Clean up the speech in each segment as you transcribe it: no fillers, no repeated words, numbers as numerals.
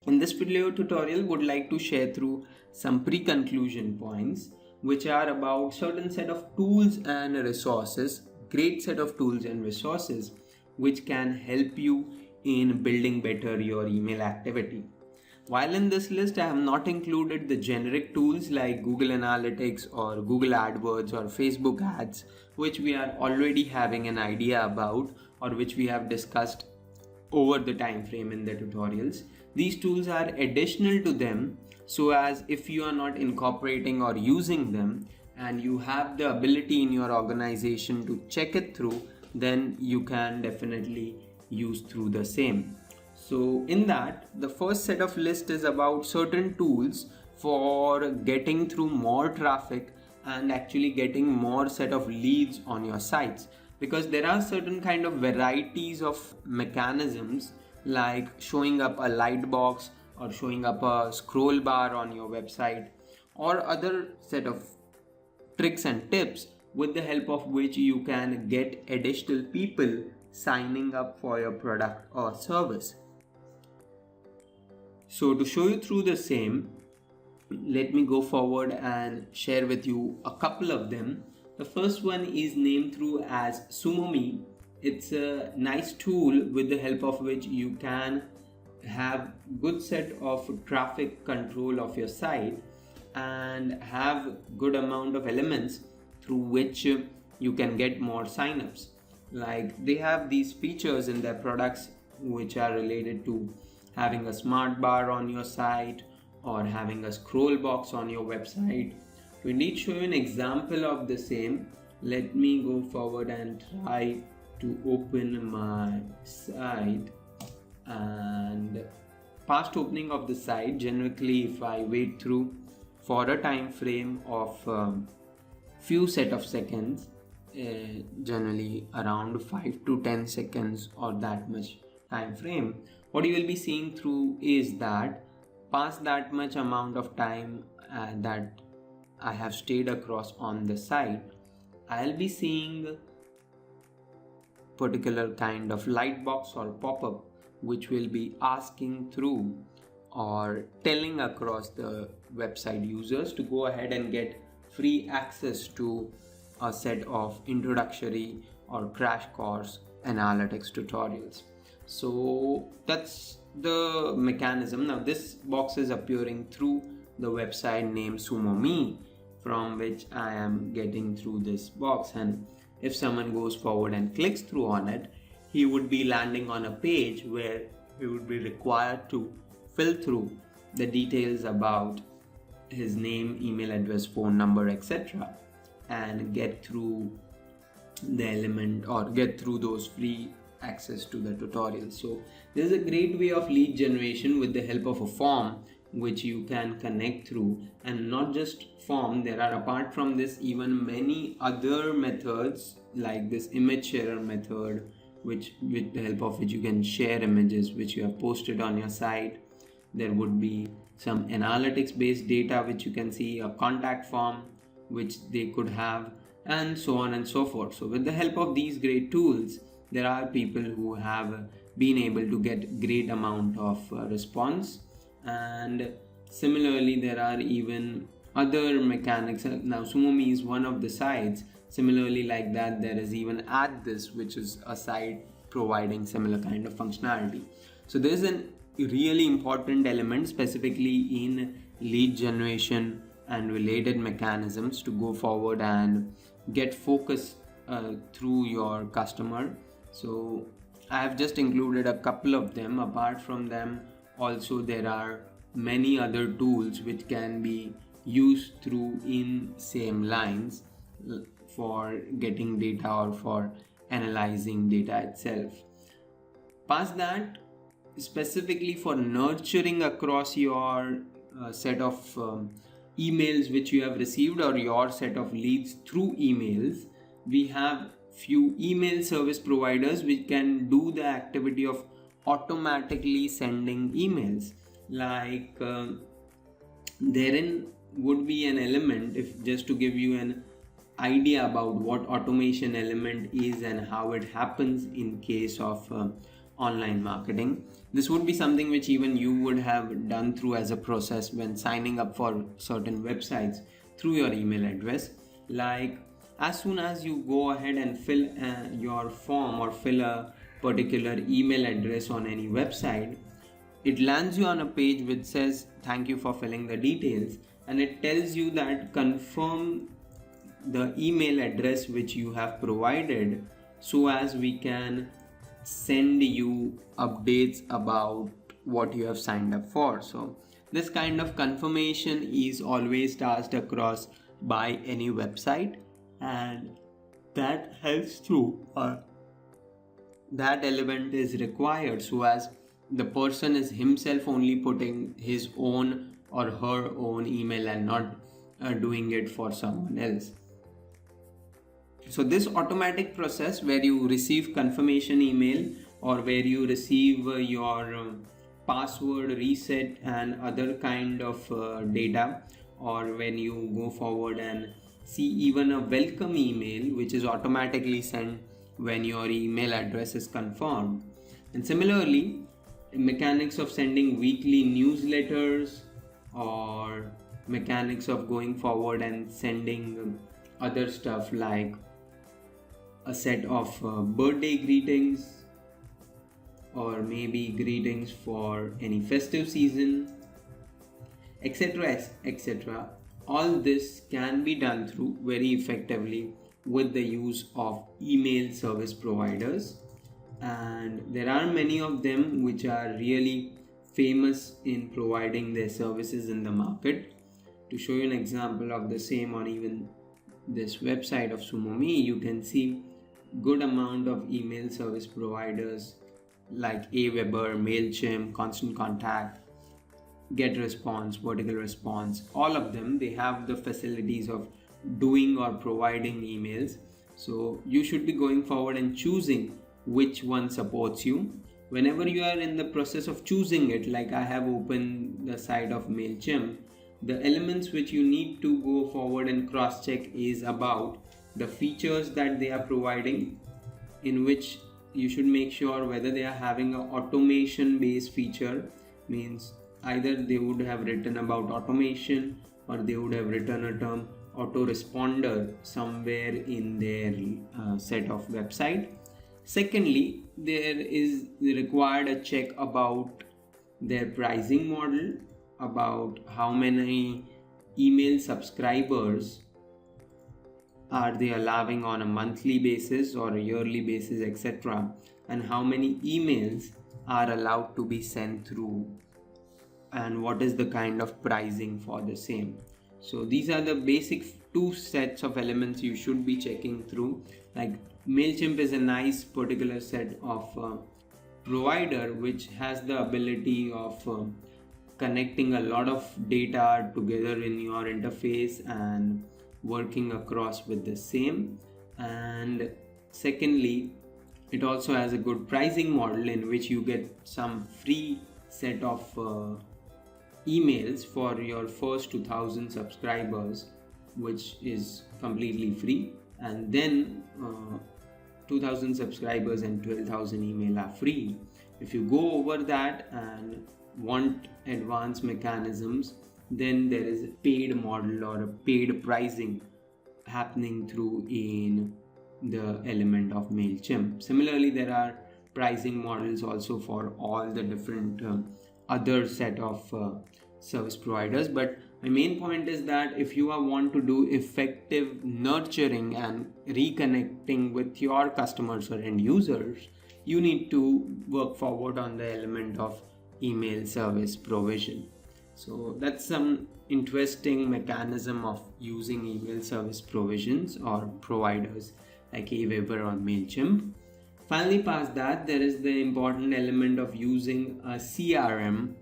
In this video tutorial, would like to share through some pre-conclusion points which are about certain set of tools and resources, great set of tools and resources which can help you in building better your email activity. While in this list, I have not included the generic tools like Google Analytics or Google AdWords or Facebook ads, which we are already having an idea about or which we have discussed over the time frame in the tutorials. These tools are additional to them, so as if you are not incorporating or using them and you have the ability in your organization to check it through, then you can definitely use through the same. So in that, the first set of list is about certain tools for getting through more traffic and actually getting more set of leads on your sites, because there are certain kind of varieties of mechanisms like showing up a light box or showing up a scroll bar on your website or other set of tricks and tips with the help of which you can get additional people signing up for your product or service. So to show you through the same, let me go forward and share with you a couple of them. The first one is named through as SumoMe. It's a nice tool with the help of which you can have good set of traffic control of your site and have good amount of elements through which you can get more signups. Like they have these features in their products which are related to having a smart bar on your site or having a scroll box on your website. To indeed show you an example of the same, let me go forward and try to open my site. And past opening of the site, generally if I wait through for a time frame of few set of seconds, generally around 5 to 10 seconds or that much time frame, what you will be seeing through is that past that much amount of time that I have stayed across on the site, I'll be seeing particular kind of light box or pop-up which will be asking through or telling across the website users to go ahead and get free access to a set of introductory or crash course analytics tutorials. So that's the mechanism. Now this box is appearing through the website named SumoMe, from which I am getting through this box, and if someone goes forward and clicks through on it, he would be landing on a page where he would be required to fill through the details about his name, email address, phone number, etc. and get through the element or get through those free access to the tutorial. So this is a great way of lead generation with the help of a form which you can connect through. And not just form, there are apart from this even many other methods like this image sharer method, which with the help of which you can share images which you have posted on your site. There would be some analytics based data which you can see, a contact form which they could have, and so on and so forth. So with the help of these great tools, there are people who have been able to get great amount of response. And similarly, there are even other mechanics. Now SumoMe is one of the sites. Similarly, like that, there is even AdThis, which is a site providing similar kind of functionality. So there is a really important element specifically in lead generation and related mechanisms to go forward and get focus through your customer. So I have just included a couple of them. Apart from them, also there are many other tools which can be used through in same lines for getting data or for analyzing data itself. Past that, specifically for nurturing across your set of emails which you have received or your set of leads through emails, we have few email service providers which can do the activity of automatically sending emails. Like therein would be an element, if just to give you an idea about what automation element is and how it happens in case of online marketing. This would be something which even you would have done through as a process when signing up for certain websites through your email address. Like, as soon as you go ahead and fill your form or fill a particular email address on any website, it lands you on a page which says thank you for filling the details, and it tells you that confirm the email address which you have provided so as we can send you updates about what you have signed up for. So this kind of confirmation is always tasked across by any website, and that helps through that element is required so as the person is himself only putting his own or her own email and not doing it for someone else. So this automatic process where you receive confirmation email or where you receive your password reset and other kind of data, or when you go forward and see even a welcome email which is automatically sent when your email address is confirmed. And similarly, mechanics of sending weekly newsletters or mechanics of going forward and sending other stuff like a set of birthday greetings or maybe greetings for any festive season, etc., etc. All this can be done through very effectively with the use of email service providers, and there are many of them which are really famous in providing their services in the market. To show you an example of the same on even this website of Sumomi, you can see good amount of email service providers like Aweber, MailChimp, Constant Contact, GetResponse, Vertical Response. All of them, they have the facilities of doing or providing emails. So you should be going forward and choosing which one supports you. Whenever you are in the process of choosing it, like I have opened the site of MailChimp, the elements which you need to go forward and cross check is about the features that they are providing, in which you should make sure whether they are having an automation based feature, means either they would have written about automation or they would have written a term autoresponder somewhere in their set of website. Secondly, there is required a check about their pricing model, about how many email subscribers are they allowing on a monthly basis or a yearly basis, etc., and how many emails are allowed to be sent through, and what is the kind of pricing for the same. So these are the basic two sets of elements you should be checking through. Like MailChimp is a nice particular set of provider which has the ability of connecting a lot of data together in your interface and working across with the same. And secondly, it also has a good pricing model in which you get some free set of emails for your first 2000 subscribers, which is completely free, and then 2000 subscribers and 12,000 email are free. If you go over that and want advanced mechanisms, then there is a paid model or a paid pricing happening through in the element of MailChimp. Similarly, there are pricing models also for all the different other set of service providers. But my main point is that if you want to do effective nurturing and reconnecting with your customers or end users, you need to work forward on the element of email service provision. So that's some interesting mechanism of using email service provisions or providers like Aweber or MailChimp. Finally, past that, there is the important element of using a CRM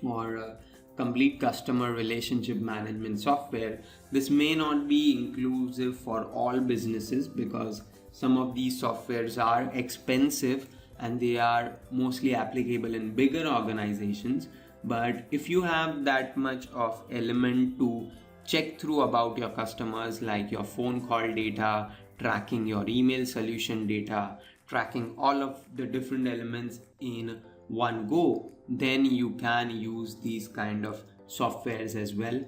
or a complete customer relationship management software. This may not be inclusive for all businesses because some of these softwares are expensive and they are mostly applicable in bigger organizations. But if you have that much of element to check through about your customers, like your phone call data, tracking your email solution data, tracking all of the different elements in one go, then you can use these kind of softwares as well.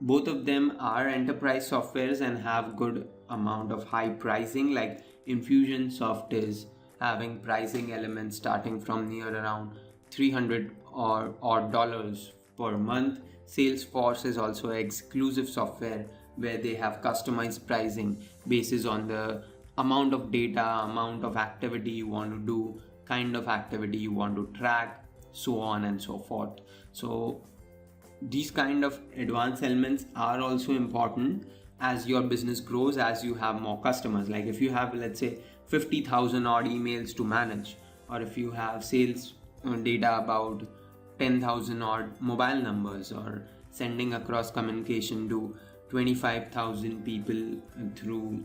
Both of them are enterprise softwares and have good amount of high pricing. Like Infusionsoft is having pricing elements starting from near around 300 or odd dollars per month. Salesforce is also exclusive software where they have customized pricing basis on the amount of data, amount of activity you want to do, kind of activity you want to track, so on and so forth. So these kind of advanced elements are also important as your business grows, as you have more customers. Like if you have, let's say, 50,000 odd emails to manage, or if you have sales data about 10,000 odd mobile numbers, or sending across communication to 25,000 people through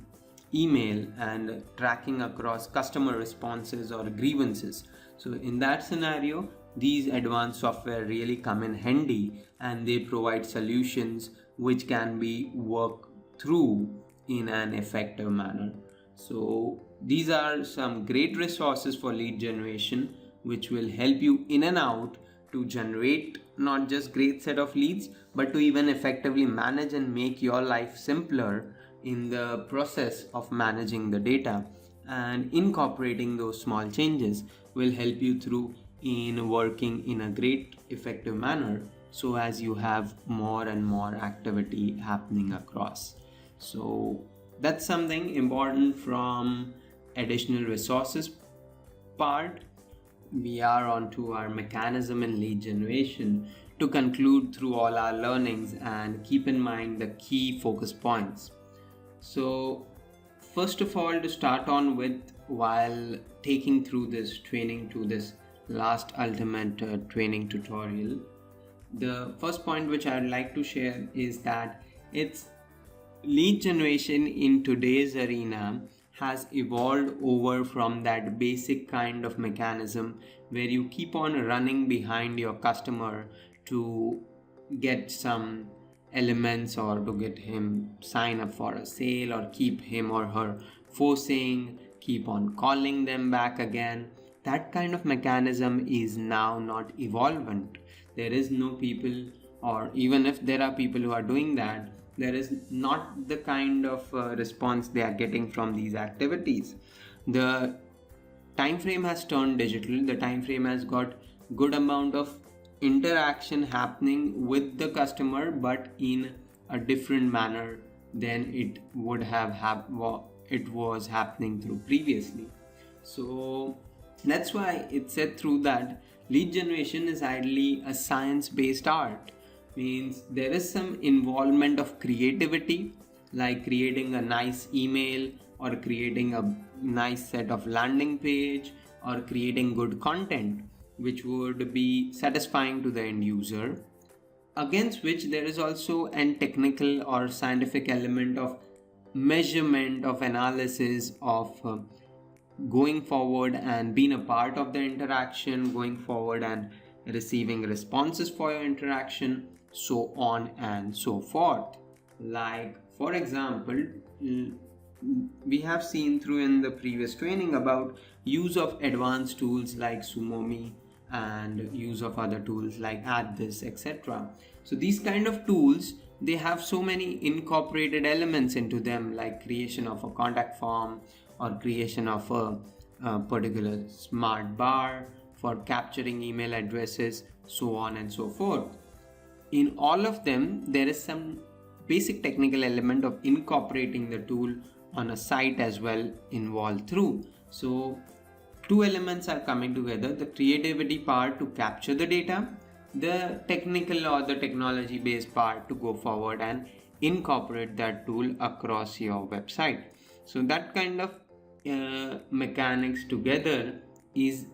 email and tracking across customer responses or grievances. So in that scenario, these advanced software really come in handy, and they provide solutions which can be worked through in an effective manner. So these are some great resources for lead generation, which will help you in and out to generate not just great set of leads, but to even effectively manage and make your life simpler in the process of managing the data. And incorporating those small changes will help you through in working in a great effective manner, so as you have more and more activity happening across. So that's something important from additional resources part. We are on to our mechanism in lead generation to conclude through all our learnings and keep in mind the key focus points. So first of all, to start on with, while taking through this training to this last ultimate training tutorial, the first point which I'd like to share is that it's lead generation in today's arena has evolved over from that basic kind of mechanism where you keep on running behind your customer to get some elements or to get him sign up for a sale, or keep him or her forcing, keep on calling them back again. That kind of mechanism is now not evolvent. There is no people, or even if there are people who are doing that, there is not the kind of response they are getting from these activities. The time frame has turned digital. The time frame has got good amount of interaction happening with the customer, but in a different manner than it would have it was happening through previously. So that's why it's said through that lead generation is ideally a science-based art. Means there is some involvement of creativity, like creating a nice email, or creating a nice set of landing page, or creating good content which would be satisfying to the end user, against which there is also an technical or scientific element of measurement, of analysis, of going forward and being a part of the interaction, going forward and receiving responses for your interaction, so on and so forth. Like for example, we have seen through in the previous training about use of advanced tools like Sumomi and use of other tools like AddThis, etc. So these kind of tools, they have so many incorporated elements into them, like creation of a contact form, or creation of a particular smart bar for capturing email addresses, so on and so forth. In all of them, there is some basic technical element of incorporating the tool on a site as well involved through. So two elements are coming together: the creativity part to capture the data, the technical or the technology based part to go forward and incorporate that tool across your website. So that kind of mechanics together is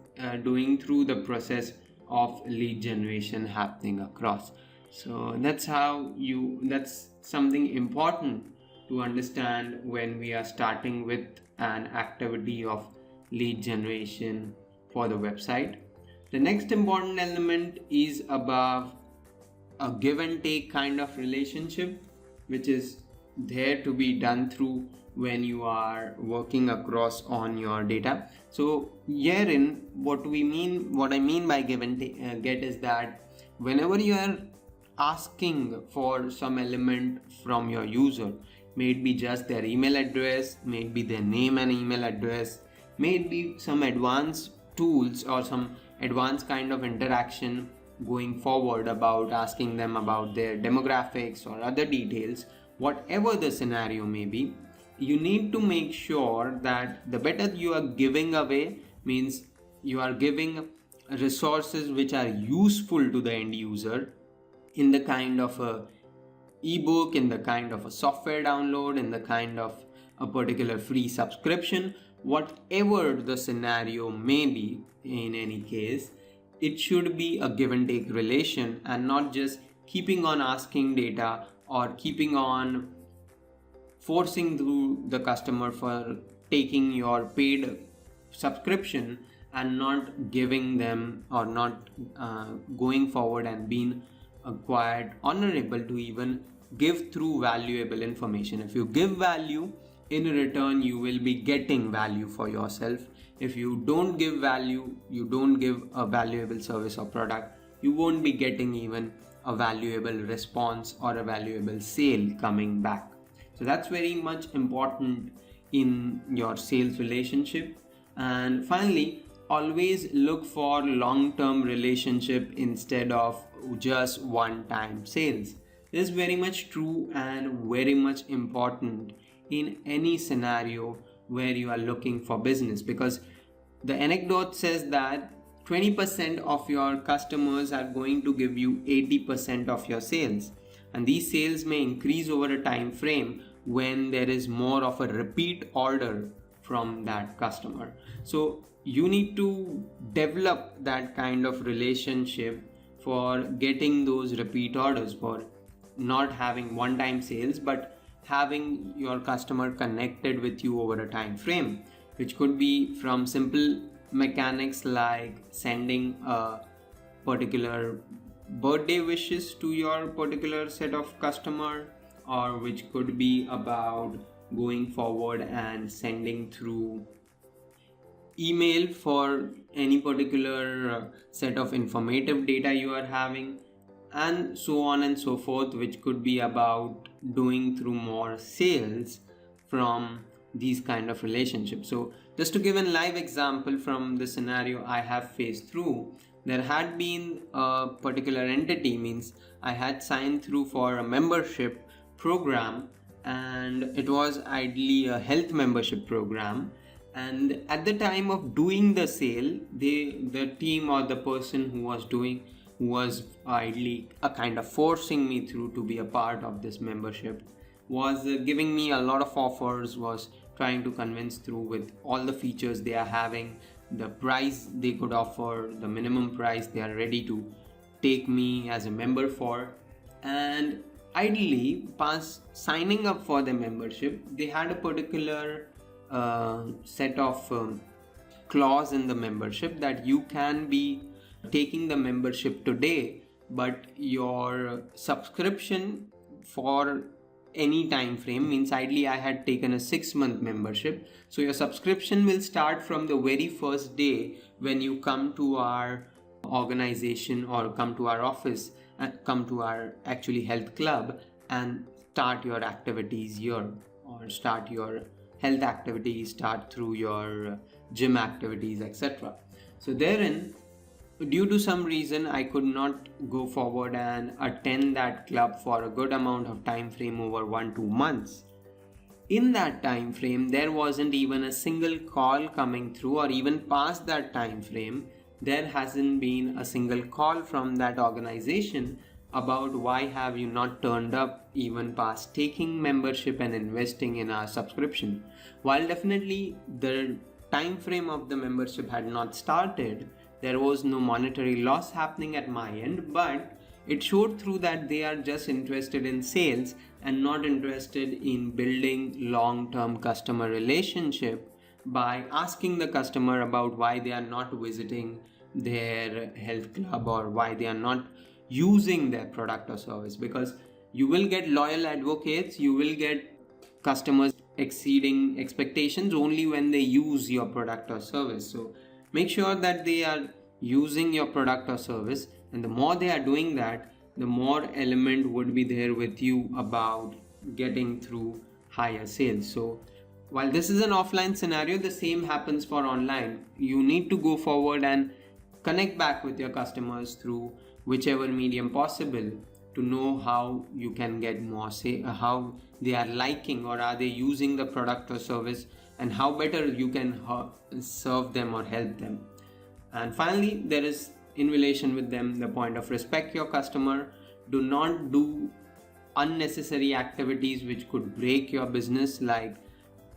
doing through the process of lead generation happening across. So that's something important to understand when we are starting with an activity of lead generation for the website. The next important element is about a give and take kind of relationship, which is there to be done through when you are working across on your data. So herein what I mean by give and get is that whenever you are asking for some element from your user, may it be just their email address, may it be their name and email address, may it be some advanced tools or some advanced kind of interaction going forward about asking them about their demographics or other details, whatever the scenario may be, you need to make sure that the better you are giving away means you are giving resources which are useful to the end user in the kind of a ebook, in the kind of a software download, in the kind of a particular free subscription, whatever the scenario may be. In any case, it should be a give and take relation and not just keeping on asking data or keeping on forcing through the customer for taking your paid subscription and not giving them or not going forward and being quite honorable to even give through valuable information. If you give value, in return you will be getting value for yourself. If you don't give value, you don't give a valuable service or product, you won't be getting even a valuable response or a valuable sale coming back. So that's very much important in your sales relationship. And finally, always look for long-term relationship instead of just one-time sales. This is very much true and very much important in any scenario where you are looking for business, because the anecdote says that 20% of your customers are going to give you 80% of your sales, and these sales may increase over a time frame when there is more of a repeat order from that customer. So you need to develop that kind of relationship for getting those repeat orders, for not having one-time sales but having your customer connected with you over a time frame, which could be from simple mechanics like sending a particular birthday wishes to your particular set of customer, or which could be about going forward and sending through email for any particular set of informative data you are having, and so on and so forth, which could be about doing through more sales from these kind of relationships. So just to give a live example from the scenario I have faced through, there had been a particular entity, means I had signed through for a membership program, and it was ideally a health membership program. And at the time of doing the sale, the team or the person who was ideally a kind of forcing me through to be a part of this membership, was giving me a lot of offers, was trying to convince through with all the features they are having, the price they could offer, the minimum price they are ready to take me as a member for. And ideally, past signing up for the membership, they had a particular set of clause in the membership that you can be taking the membership today, but your subscription for any time frame, means ideally I had taken a 6-month membership, so your subscription will start from the very first day when you come to our organization or come to our office and come to our actually health club and start your activities here, or start your health activities, start through your gym activities, etc. So therein, due to some reason, I could not go forward and attend that club for a good amount of time frame over 1-2 months. In that time frame, there wasn't even a single call coming through, or even past that time frame, there hasn't been a single call from that organization about why have you not turned up even past taking membership and investing in our subscription. While definitely the time frame of the membership had not started, there was no monetary loss happening at my end, but it showed through that they are just interested in sales and not interested in building long-term customer relationship by asking the customer about why they are not visiting their health club or why they are not using their product or service. Because You will get loyal advocates, you will get customers exceeding expectations only when they use your product or service. So make sure that they are using your product or service, and the more they are doing that, the more element would be there with you about getting through higher sales. So while this is an offline scenario, the same happens for online. You need to go forward and connect back with your customers through whichever medium possible to know how you can get more, say how they are liking or are they using the product or service, and how better you can serve them or help them. And finally, there is, in relation with them, the point of respect your customer. Do not do unnecessary activities which could break your business. Like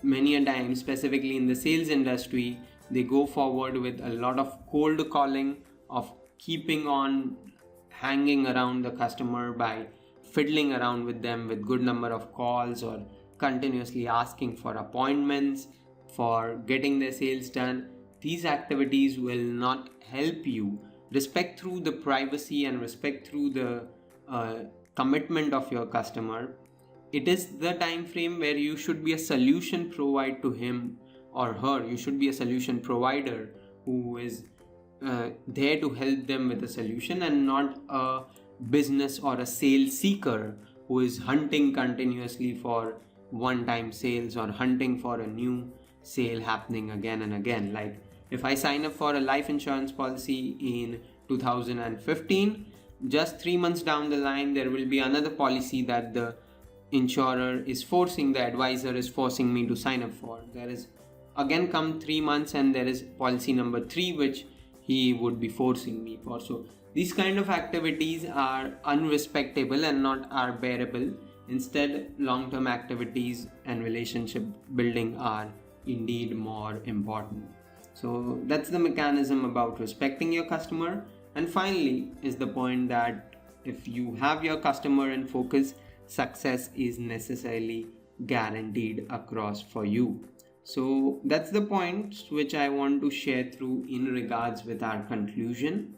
many a time, specifically in the sales industry, they go forward with a lot of cold calling, of keeping on hanging around the customer by fiddling around with them with good number of calls, or continuously asking for appointments for getting their sales done. These activities will not help you. Respect through the privacy and respect through the commitment of your customer. It is the time frame where you should be a solution provider to him or her. You should be a solution provider who is there to help them with a solution, and not a business or a sales seeker who is hunting continuously for one-time sales or hunting for a new sale happening again and again. Like if I sign up for a life insurance policy in 2015, just 3 months down the line, there will be another policy that the insurer is forcing, the advisor is forcing me to sign up for. There is again come 3 months and there is policy number 3 which he would be forcing me for. So these kind of activities are unrespectable and not are bearable. Instead, long-term activities and relationship building are indeed more important. So that's the mechanism about respecting your customer. And finally is the point that if you have your customer in focus, success is necessarily guaranteed across for you. So that's the points which I want to share through in regards with our conclusion.